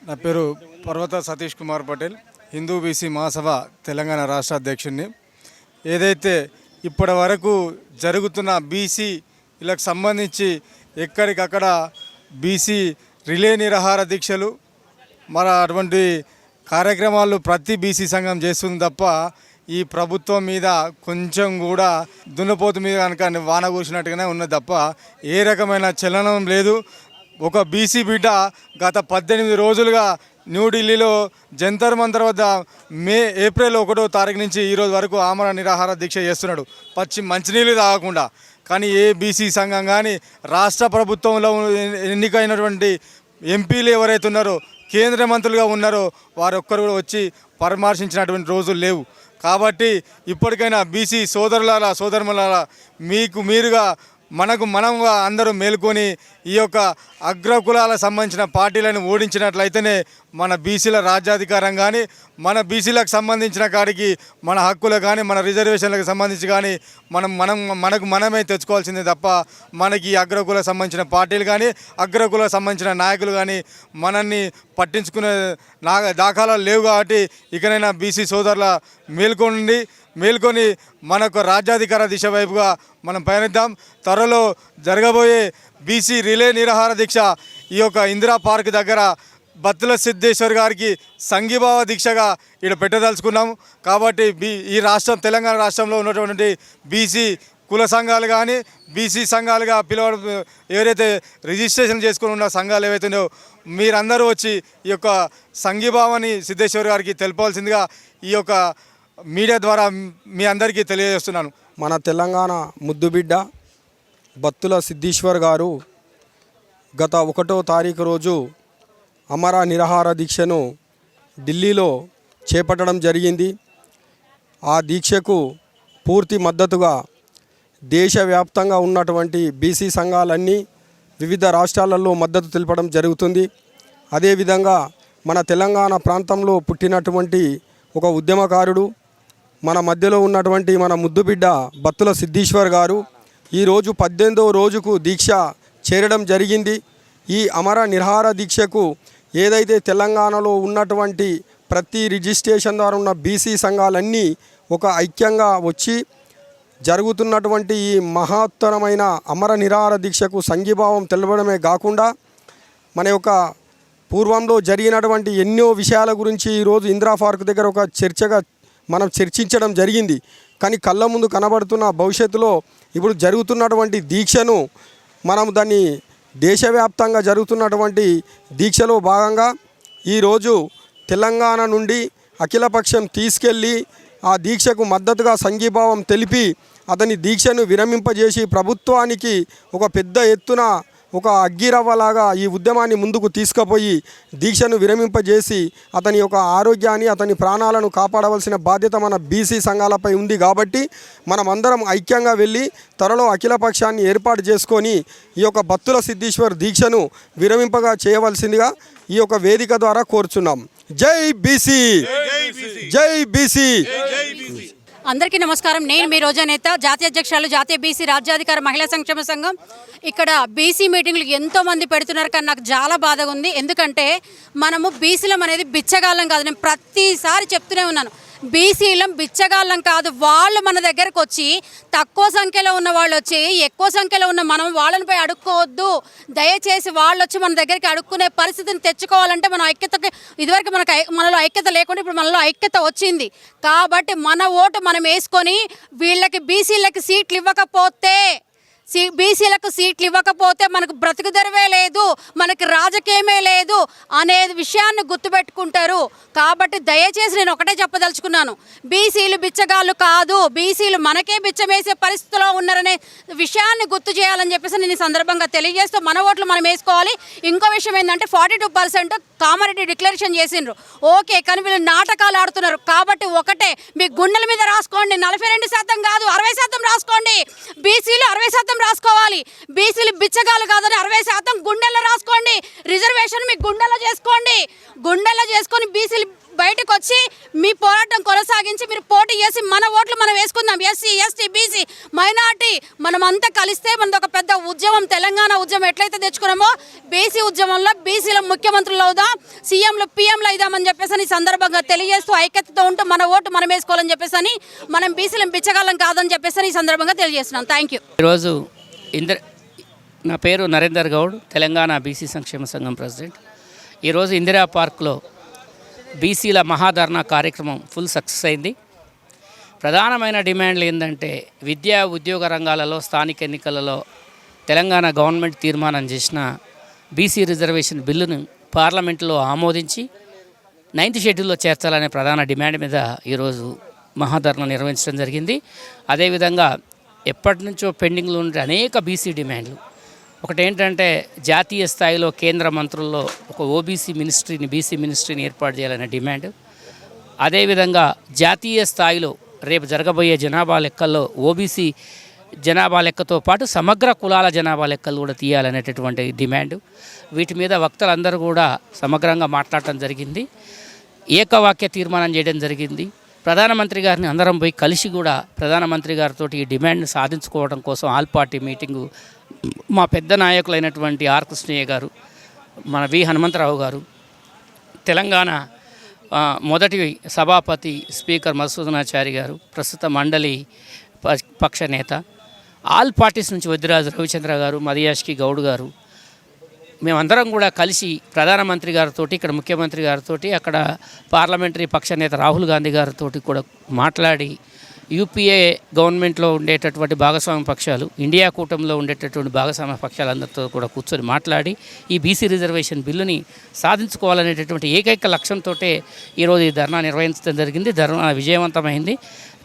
నా పేరు పర్వత సతీష్ కుమార్ పటేల్, హిందూ బీసీ మహాసభ తెలంగాణ రాష్ట్ర అధ్యక్షుడిని. ఏదైతే ఇప్పటి వరకు జరుగుతున్న బీసీలకు సంబంధించి ఎక్కడికక్కడ బీసీ రిలే నిరాహార దీక్షలు మరి అటువంటి కార్యక్రమాలు ప్రతి బీసీ సంఘం చేస్తుంది తప్ప ఈ ప్రభుత్వం మీద కొంచెం కూడా దున్నపోతు మీద కనుక వాన కూర్చున్నట్టుగానే ఉన్నది తప్ప ఏ రకమైన చలనం లేదు. ఒక బీసీ బిడ్డ గత 18 రోజులుగా న్యూఢిల్లీలో జంతర్ మంతర్ వద్ద ఏప్రిల్ 1వ తారీఖు నుంచి ఈరోజు వరకు ఆమరణ నిరాహార దీక్ష చేస్తున్నాడు, మంచినీళ్ళు తాగకుండా. కానీ ఏ బీసీ సంఘం కానీ రాష్ట్ర ప్రభుత్వంలో ఎన్నికైనటువంటి ఎంపీలు ఎవరైతే ఉన్నారో, కేంద్ర మంత్రులుగా ఉన్నారో వారొక్కరు కూడా వచ్చి పరామర్శించినటువంటి రోజులు లేవు. కాబట్టి ఇప్పటికైనా బీసీ సోదరులారా మీరుగా మనంగా అందరూ మేల్కొని ఈ యొక్క అగ్రకులాల సంబంధించిన పార్టీలను ఓడించినట్లయితేనే మన బీసీల రాజ్యాధికారం కానీ, మన బీసీలకు సంబంధించిన కాడికి మన హక్కులు కానీ, మన రిజర్వేషన్లకు సంబంధించి కానీ మనమే తెచ్చుకోవాల్సిందే తప్ప మనకి అగ్రకులకు సంబంధించిన పార్టీలు కానీ, అగ్రకులకు సంబంధించిన నాయకులు కానీ మనల్ని పట్టించుకునే దాఖలాలు లేవు. కాబట్టి ఇకనైనా బీసీ సోదరుల మేల్కొని మనకు రాజ్యాధికార దిశ వైపుగా మనం పయనిద్దాం. త్వరలో జరగబోయే బీసీ రిలే నిరాహార దీక్ష ఈ యొక్క ఇందిరా పార్క్ దగ్గర బత్తుల సిద్ధేశ్వర్ గారికి సంఘీభావ దీక్షగా ఇక్కడ పెట్టదలుచుకున్నాము. కాబట్టి తెలంగాణ రాష్ట్రంలో ఉన్నటువంటి బీసీ కుల సంఘాలు కానీ, బీసీ సంఘాలుగా పిలవడం ఎవరైతే రిజిస్ట్రేషన్ చేసుకుని ఉన్న సంఘాలు ఏవైతున్నాయో మీరందరూ వచ్చి ఈ యొక్క సంఘీభావాన్ని సిద్ధేశ్వర్ గారికి తెలపాల్సిందిగా ఈ యొక్క మీడియా ద్వారా మీ అందరికీ తెలియజేస్తున్నాను. మన తెలంగాణ ముద్దుబిడ్డ బత్తుల సిద్ధేశ్వర్ గారు గత 1వ తారీఖు రోజు అమర నిరాహార దీక్షను ఢిల్లీలో చేపట్టడం జరిగింది. ఆ దీక్షకు పూర్తి మద్దతుగా దేశవ్యాప్తంగా ఉన్నటువంటి బీసీ సంఘాలన్నీ వివిధ రాష్ట్రాలలో మద్దతు తెలపడం జరుగుతుంది. అదేవిధంగా మన తెలంగాణ ప్రాంతంలో పుట్టినటువంటి ఒక ఉద్యమకారుడు, మన మధ్యలో ఉన్నటువంటి మన ముద్దుబిడ్డ బత్తుల సిద్ధేశ్వర్ గారు ఈరోజు 18వ రోజుకు దీక్ష చేరడం జరిగింది. ఈ అమర నిరాహార దీక్షకు ఏదైతే తెలంగాణలో ఉన్నటువంటి ప్రతి రిజిస్ట్రేషన్ ద్వారా ఉన్న బీసీ సంఘాలన్నీ ఒక ఐక్యంగా వచ్చి జరుగుతున్నటువంటి ఈ మహత్తరమైన అమర నిరాహార దీక్షకు సంఘీభావం తెలపడమే కాకుండా మన యొక్క పూర్వంలో జరిగినటువంటి ఎన్నో విషయాల గురించి ఈరోజు ఇందిరా పార్క్ దగ్గర ఒక చర్చగా మనం చర్చించడం జరిగింది. కానీ కళ్ళ ముందు కనబడుతున్న భవిష్యత్తులో ఇప్పుడు జరుగుతున్నటువంటి దీక్షను మనం దాన్ని దేశవ్యాప్తంగా జరుగుతున్నటువంటి దీక్షలో భాగంగా ఈరోజు తెలంగాణ నుండి అఖిలపక్షం తీసుకెళ్ళి ఆ దీక్షకు మద్దతుగా సంఘీభావం తెలిపి అతని దీక్షను విరమింపజేసి ప్రభుత్వానికి ఒక పెద్ద ఎత్తున ఒక అగ్గిరవ్వలాగా ఈ ఉద్యమాన్ని ముందుకు తీసుకుపోయి దీక్షను విరమింపజేసి అతని యొక్క ఆరోగ్యాన్ని, అతని ప్రాణాలను కాపాడవలసిన బాధ్యత మన బీసీ సంఘాలపై ఉంది. కాబట్టి మనమందరం ఐక్యంగా వెళ్ళి త్వరలో అఖిలపక్షాన్ని ఏర్పాటు చేసుకొని ఈ యొక్క బత్తుల సిద్ధేశ్వర్ దీక్షను విరమింపగా చేయవలసిందిగా ఈ యొక్క వేదిక ద్వారా కోరుచున్నాం. జై బీసీ, జై బీసీ. అందరికీ నమస్కారం. నేను మీ రోజా నేత, జాతీయ అధ్యక్షురాలు, జాతీయ బీసీ రాజ్యాధికార మహిళా సంక్షేమ సంఘం. ఇక్కడ బీసీ మీటింగ్లు ఎంతోమంది పెడుతున్నారు, కానీ నాకు చాలా బాధగా ఉంది. ఎందుకంటే మనము బీసీలం అనేది బిచ్చగాళ్ళం కాదు. నేను ప్రతిసారి చెప్తూనే ఉన్నాను, బీసీలం బిచ్చగాళ్ళం కాదు. వాళ్ళు మన దగ్గరకు వచ్చి తక్కువ సంఖ్యలో ఉన్న వాళ్ళు వచ్చి ఎక్కువ సంఖ్యలో ఉన్న మనం వాళ్ళని పోయి అడుక్కోవద్దు. దయచేసి వాళ్ళు వచ్చి మన దగ్గరికి అడుక్కునే పరిస్థితిని తెచ్చుకోవాలంటే మన ఐక్యతకి, ఇదివరకు మనలో ఐక్యత లేకుండా ఇప్పుడు మనలో ఐక్యత వచ్చింది. కాబట్టి మన ఓటు మనం వేసుకొని వీళ్ళకి బీసీలకి సీట్లు ఇవ్వకపోతే బీసీలకు సీట్లు ఇవ్వకపోతే మనకు బ్రతుకు తెరవే లేదు, మనకి రాజకీయమే లేదు అనే విషయాన్ని గుర్తుపెట్టుకుంటారు. కాబట్టి దయచేసి నేను ఒకటే చెప్పదలుచుకున్నాను, బీసీలు బిచ్చగాళ్ళు కాదు, బీసీలు మనకే బిచ్చమేసే పరిస్థితిలో ఉన్నారనే విషయాన్ని గుర్తు చేయాలని చెప్పేసి నేను ఈ సందర్భంగా తెలియజేస్తూ మన ఓట్లు మనం వేసుకోవాలి. ఇంకో విషయం ఏంటంటే 42% కామారెడ్డి డిక్లరేషన్ చేసిండ్రు, ఓకే, కానీ వీళ్ళు నాటకాలు ఆడుతున్నారు. కాబట్టి ఒకటే, మీ గుండెల మీద రాసుకోండి, 42% కాదు 60% రాసుకోండి. బీసీలు 60% రాసుకోవాలి. బీసీలు బిచ్చగాలు కాదని 60% గుండెల్లో రాసుకోండి. రిజర్వేషన్ మీ గుండెల్లో చేసుకోండి. గుండెల్లో చేసుకొని బయటకు వచ్చి మీ పోరాటం కొనసాగించి మీరు పోటీ చేసి మన ఓట్లు మనం వేసుకుందాం. ఎస్సీ ఎస్టీ బీసీ మైనార్టీ మనం అంతా కలిస్తే మనది ఒక పెద్ద ఉద్యమం, తెలంగాణ ఉద్యమం ఎట్లయితే తెచ్చుకున్నామో బీసీ ఉద్యమంలో బీసీల ముఖ్యమంత్రులు అవుదాం, సీఎంలు పిఎంలు అవుదామని చెప్పేసి ఈ సందర్భంగా తెలియజేస్తూ ఐక్యతతో ఉంటూ మన ఓటు మనం వేసుకోవాలని చెప్పేసి మనం బీసీలను బిచ్చగాలం కాదని చెప్పేసి ఈ సందర్భంగా తెలియజేస్తున్నాం. Thank you. ఈరోజు నా పేరు నరేందర్ గౌడ్, తెలంగాణ బీసీ సంక్షేమ సంఘం ప్రెసిడెంట్. ఈరోజు ఇందిరా పార్క్లో బీసీల మహాధర్నా కార్యక్రమం ఫుల్ సక్సెస్ అయింది. ప్రధానమైన డిమాండ్లు ఏంటంటే విద్యా ఉద్యోగ రంగాలలో స్థానిక ఎన్నికలలో తెలంగాణ గవర్నమెంట్ తీర్మానం చేసిన బీసీ రిజర్వేషన్ బిల్లును పార్లమెంటులో ఆమోదించి 9th షెడ్యూల్లో చేర్చాలనే ప్రధాన డిమాండ్ మీద ఈరోజు మహాధర్నా నిర్వహించడం జరిగింది. అదేవిధంగా ఎప్పటి నుంచో పెండింగ్లో ఉండే అనేక బీసీ డిమాండ్లు, ఒకటేంటంటే జాతీయ స్థాయిలో కేంద్ర మంత్రుల్లో ఒక ఓబీసీ మినిస్ట్రీని, బీసీ మినిస్ట్రీని ఏర్పాటు చేయాలనే డిమాండ్. అదేవిధంగా జాతీయ స్థాయిలో రేపు జరగబోయే జనాభా లెక్కల్లో ఓబీసీ జనాభా లెక్కతో పాటు సమగ్ర కులాల జనాభా లెక్కలు కూడా తీయాలనేటటువంటి డిమాండ్. వీటి మీద వక్తలందరూ కూడా సమగ్రంగా మాట్లాడటం జరిగింది. ఏకవాక్య తీర్మానం చేయడం జరిగింది. ప్రధానమంత్రి గారిని అందరం పోయి కలిసి కూడా ప్రధానమంత్రి గారితో ఈ డిమాండ్ని సాధించుకోవడం కోసం ఆల్ పార్టీ మీటింగు మా పెద్ద నాయకులైనటువంటి ఆర్ కృష్ణయ్య గారు, మన వి హనుమంతరావు గారు, తెలంగాణ మొదటి సభాపతి స్పీకర్ మధుసూదనాచారి గారు, ప్రస్తుత మండలి పక్ష నేత, ఆల్ పార్టీస్ నుంచి వద్దిరాజు రవిచంద్ర గారు, మదియాష్కి గౌడ్ గారు, మేమందరం కూడా కలిసి ప్రధానమంత్రి గారితో, ఇక్కడ ముఖ్యమంత్రి గారితో, అక్కడ పార్లమెంటరీ పక్ష నేత రాహుల్ గాంధీ గారితో కూడా మాట్లాడి యూపీఏ గవర్నమెంట్లో ఉండేటటువంటి భాగస్వామ్య పక్షాలు, ఇండియా కూటమిలో ఉండేటటువంటి భాగస్వామ్య పక్షాలందరితో కూడా కూర్చొని మాట్లాడి ఈ బీసీ రిజర్వేషన్ బిల్లుని సాధించుకోవాలనేటటువంటి ఏకైక లక్ష్యంతో ఈరోజు ఈ ధర్నా నిర్వహించడం జరిగింది. ధర్నా విజయవంతమైంది.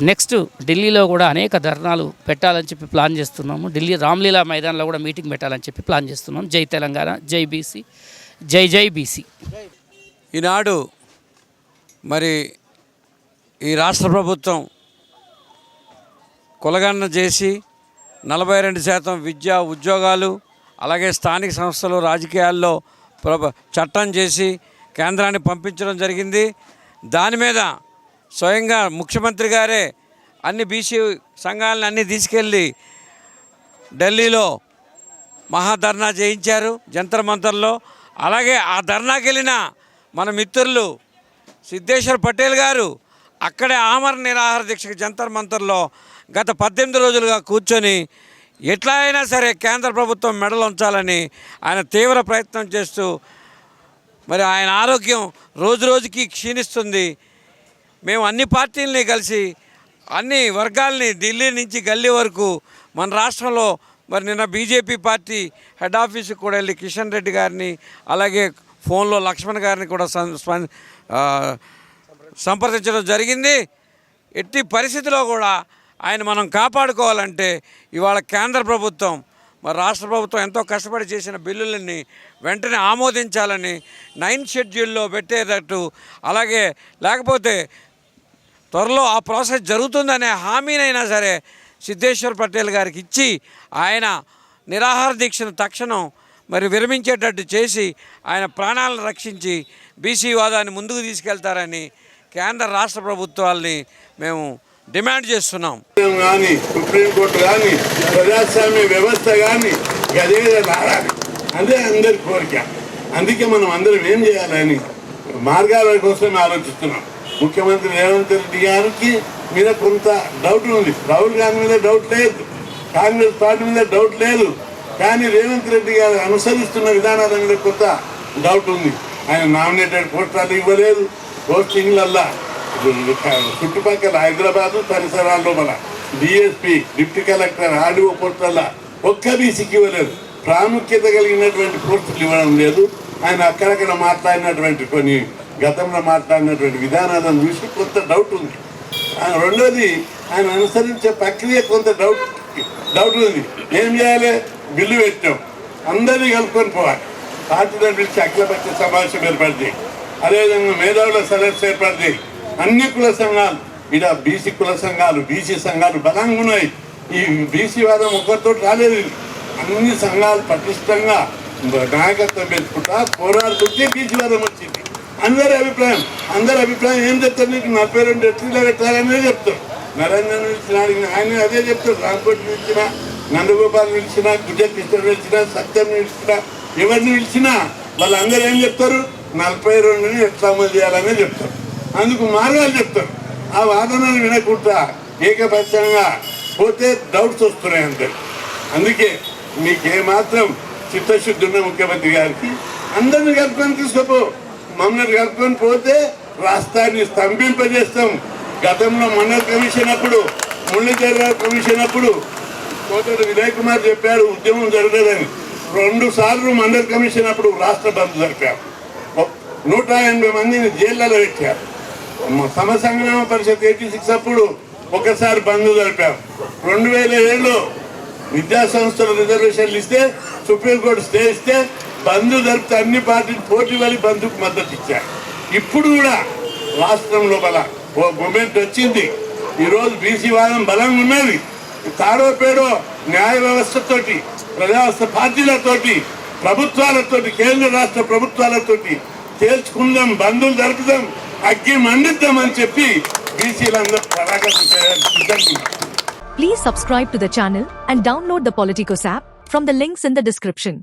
నెక్స్ట్ ఢిల్లీలో కూడా అనేక ధర్నాలు పెట్టాలని చెప్పి ప్లాన్ చేస్తున్నాము. ఢిల్లీ రామ్లీలా మైదాన్లో కూడా మీటింగ్ పెట్టాలని చెప్పి ప్లాన్ చేస్తున్నాం. జై తెలంగాణ, జై బీసీ, జై జై బీసీ. ఈనాడు మరి ఈ రాష్ట్ర ప్రభుత్వం కులగణన చేసి 42% విద్యా ఉద్యోగాలు, అలాగే స్థానిక సంస్థలు రాజకీయాల్లో చట్టం చేసి కేంద్రాన్ని పంపించడం జరిగింది. దాని మీద స్వయంగా ముఖ్యమంత్రి గారే అన్ని బీసీ సంఘాలను అన్నీ తీసుకెళ్ళి ఢిల్లీలో మహాధర్నా చేయించారు జంతర్ మంతర్లో. అలాగే ఆ ధర్నాకి వెళ్ళిన మన మిత్రులు సిద్ధేశ్వర్ పటేల్ గారు అక్కడే ఆమర నిరాహార దీక్షకు జంతర్ మంతర్లో గత 18 రోజులుగా కూర్చొని ఎట్లా అయినా సరే కేంద్ర ప్రభుత్వం మెడలు ఉంచాలని ఆయన తీవ్ర ప్రయత్నం చేస్తూ మరి ఆయన ఆరోగ్యం రోజు రోజుకి క్షీణిస్తుంది. మేము అన్ని పార్టీలని కలిసి అన్ని వర్గాల్ని ఢిల్లీ నుంచి గల్లీ వరకు మన రాష్ట్రంలో మరి నిన్న బీజేపీ పార్టీ హెడ్ ఆఫీస్కి కూడా వెళ్ళి కిషన్ రెడ్డి గారిని, అలాగే ఫోన్లో లక్ష్మణ్ గారిని కూడా సంప్రదించడం జరిగింది. ఎట్టి పరిస్థితిలో కూడా ఆయన మనం కాపాడుకోవాలంటే ఇవాళ కేంద్ర ప్రభుత్వం మరి రాష్ట్ర ప్రభుత్వం ఎంతో కష్టపడి చేసిన బిల్లులని వెంటనే ఆమోదించాలని 9th షెడ్యూల్లో పెట్టేటట్టు, అలాగే లేకపోతే త్వరలో ఆ ప్రాసెస్ జరుగుతుందనే హామీనైనా సరే సిద్ధేశ్వర్ పటేల్ గారికి ఇచ్చి ఆయన నిరాహార దీక్షను తక్షణం మరి విరమించేటట్టు చేసి ఆయన ప్రాణాలను రక్షించి బీసీ వాదాన్ని ముందుకు తీసుకెళ్తారని కేంద్ర రాష్ట్ర ప్రభుత్వాల్ని మేము డిమాండ్ చేస్తున్నాం. కానీ సుప్రీంకోర్టు కానీ ప్రజాస్వామ్య వ్యవస్థ కానీ గదే రావాలి, అదే అందరి కోరిక. అందుకే మనం అందరం ఏం చేయాలని మార్గాల కోసం ఆలోచిస్తున్నాం. ముఖ్యమంత్రి రేవంత్ రెడ్డి గారికి మీద కొంత డౌట్ ఉంది, రాహుల్ గాంధీ మీద డౌట్ లేదు, కాంగ్రెస్ పార్టీ మీద డౌట్ లేదు, కానీ రేవంత్ రెడ్డి గారు అనుసరిస్తున్న విధానాల మీద కొంత డౌట్ ఉంది. ఆయన నామినేటెడ్ పోస్టులు ఇవ్వలేదు, పోస్టింగ్లల్లా చుట్టుపక్కల హైదరాబాదు పరిసరాల్లో మన డిఎస్పీ, డిప్యూటీ కలెక్టర్, ఆర్డీఓ పోస్టుల ఒక్క బీసీకి ఇవ్వలేదు. ప్రాముఖ్యత కలిగినటువంటి పోస్టులు ఇవ్వడం లేదు. ఆయన అక్కడక్కడ మాట్లాడినటువంటి కొన్ని గతంలో మాట్లాడినటువంటి విధానాలను చూసి కొంత డౌట్ ఉంది. రెండోది ఆయన అనుసరించే ప్రక్రియ కొంత డౌట్ ఉంది. ఏం చేయాలి? బిల్లు పెట్టాం, అందరినీ కలుపుకొని పోవాలి. పార్టీలను పిలిచి అఖిలపక్ష సమావేశం ఏర్పడి, అదేవిధంగా మేధావుల సదస్సు ఏర్పడి, అన్ని కుల సంఘాలు, ఇక్కడ బీసీ కుల సంఘాలు, బీసీ సంఘాలు బలంగా ఉన్నాయి. ఈ బీసీ వాదం ఒకరితో రాలేదు. అన్ని సంఘాలు పటిష్టంగా నాయకత్వం పెంచుకుంటా పోరాడుతుంటే బీసీ వాదం వచ్చింది. అందరి అభిప్రాయం ఏం చెప్తారు? నీకు 42 ఎట్లా పెట్టాలనే చెప్తారు. నరేంద్రను పిలిచిన ఆయన అదే చెప్తారు. ట్రాన్స్పోర్ట్ పిలిచిన, నందగోపాల్ పిలిచిన, గుజకృష్ణ పిలిచిన, సత్యం పిలిచిన, ఎవరిని పిలిచినా వాళ్ళందరూ ఏం చెప్తారు? 42ని ఎట్లా అమలు చేయాలనే చెప్తారు. అందుకు మార్గాలు చెప్తారు. ఆ వాదనలు వినకుండా ఏకపక్షంగా పోతే డౌట్స్ వస్తున్నాయి అందరు. అందుకే మీకేమాత్రం చిత్తశుద్ధి ఉన్న ముఖ్యమంత్రి గారికి అందరిని కలుపుకొని తీసుకుపో, మమ్మల్ని కలుపుకొని పోతే రాష్ట్రాన్ని స్తంభింపజేస్తాం. గతంలో మండల కమిషన్ అప్పుడు, మురళీధర్ కమిషన్ అప్పుడు కోటూరు వినయ్ కుమార్ చెప్పారు ఉద్యమం జరగలేదని. 2 సార్లు మండల కమిషన్ అప్పుడు రాష్ట్ర బంద్ జరిపారు. 180 మందిని జైళ్ళలో పెట్టారు. సమసంగ్రామ పరిషత్ 86 అప్పుడు ఒకసారి బంద్ జరిపారు. 2007లో విద్యా సంస్థలు రిజర్వేషన్లు ఇస్తే సుప్రీంకోర్టు స్టే ఇస్తే బంద్ జరిపితే అన్ని పార్టీలు పోటీ పడి బంద్కు మద్దతు ఇచ్చారు. ఇప్పుడు కూడా రాష్ట్రం లోపల ఓ మూమెంట్ వచ్చింది. ఈరోజు బీసీ వాదం బలంగా ఉన్నది. తాడో పేడో న్యాయ వ్యవస్థతోటి, ప్రజాస్వామ్య పార్టీలతోటి, ప్రభుత్వాలతోటి, కేంద్ర రాష్ట్ర ప్రభుత్వాలతోటి తేల్చుకుందాం, బంధువులు జరుపుదాం, అగ్గి మండిద్దామని చెప్పి బీసీలందరూ సిద్ధంగా. Please subscribe to the channel and download the Politicos app from the links in the description.